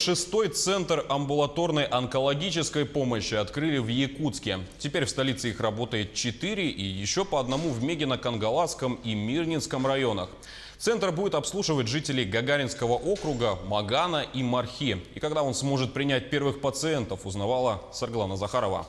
Шестой центр амбулаторной онкологической помощи открыли в Якутске. Теперь в столице их работает 4 и еще по одному в Мегино-Кангаласском и Мирнинском районах. Центр будет обслуживать жителей Гагаринского округа, Магана и Мархи. И когда он сможет принять первых пациентов, узнавала Сарглана Захарова.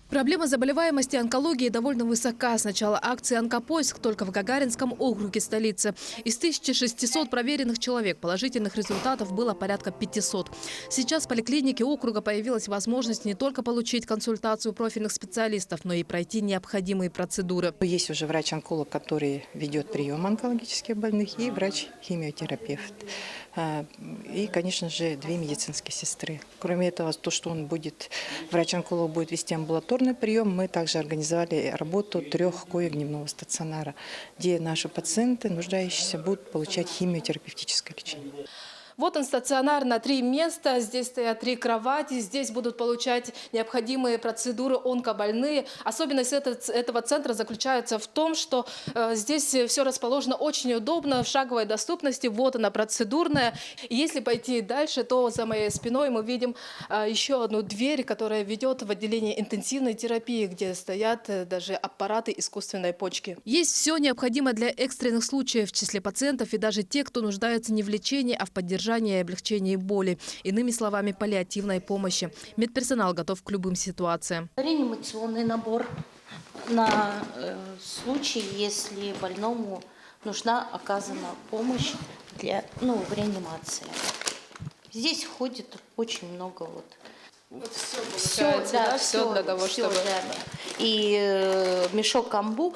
Проблема заболеваемости онкологии довольно высока. С начала акции «Онкопоиск» только в Гагаринском округе столицы. Из 1600 проверенных человек положительных результатов было порядка 500. Сейчас в поликлинике округа появилась возможность не только получить консультацию профильных специалистов, но и пройти необходимые процедуры. Есть уже врач-онколог, который ведет прием онкологических больных, и врач-химиотерапевт. И, конечно же, 2 медицинские сестры. Кроме этого, то, что врач-онколог будет вести амбулаторный прием, мы также организовали работу 3 коек дневного стационара, где наши пациенты, нуждающиеся, будут получать химиотерапевтическое лечение. Вот он, стационар на 3 места. Здесь стоят 3 кровати. Здесь будут получать необходимые процедуры онкобольные. Особенность этого центра заключается в том, что здесь все расположено очень удобно, в шаговой доступности. Вот она, процедурная. И если пойти дальше, то за моей спиной мы видим еще одну дверь, которая ведет в отделение интенсивной терапии, где стоят даже аппараты искусственной почки. Есть все необходимое для экстренных случаев в числе пациентов и даже те, кто нуждается не в лечении, а в поддержании и облегчении боли. Иными словами, паллиативной помощи. Медперсонал готов к любым ситуациям. Реанимационный набор на случай, если больному нужна оказана помощь в реанимации. Здесь входит очень много Все для того, чтобы... И мешок амбу,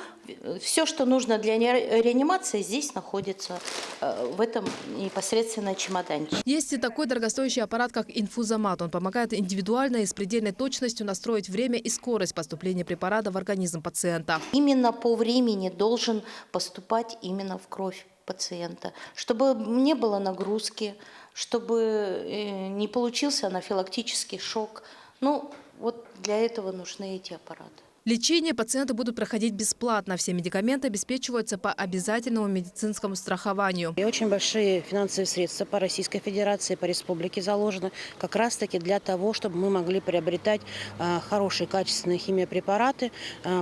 все, что нужно для реанимации, здесь находится в этом непосредственно чемоданчике. Есть и такой дорогостоящий аппарат, как инфузомат. Он помогает индивидуально и с предельной точностью настроить время и скорость поступления препарата в организм пациента. Именно по времени должен поступать именно в кровь пациента, чтобы не было нагрузки, чтобы не получился анафилактический шок. Вот для этого нужны эти аппараты. Лечение пациенты будут проходить бесплатно. Все медикаменты обеспечиваются по обязательному медицинскому страхованию. И очень большие финансовые средства по Российской Федерации, по республике заложены как раз-таки для того, чтобы мы могли приобретать хорошие, качественные химиопрепараты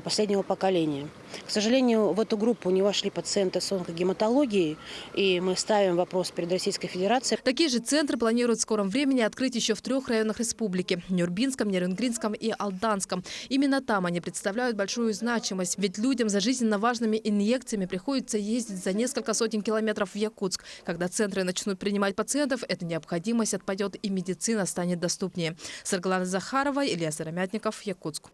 последнего поколения. К сожалению, в эту группу не вошли пациенты с онкогематологией, и мы ставим вопрос перед Российской Федерацией. Такие же центры планируют в скором времени открыть еще в 3 районах республики – Нюрбинском, Нерюнгринском и Алданском. Именно там они представляют большую значимость, ведь людям за жизненно важными инъекциями приходится ездить за несколько сотен километров в Якутск. Когда центры начнут принимать пациентов, эта необходимость отпадет и медицина станет доступнее. Сарглана Захарова, Илья Сыромятников, Якутск.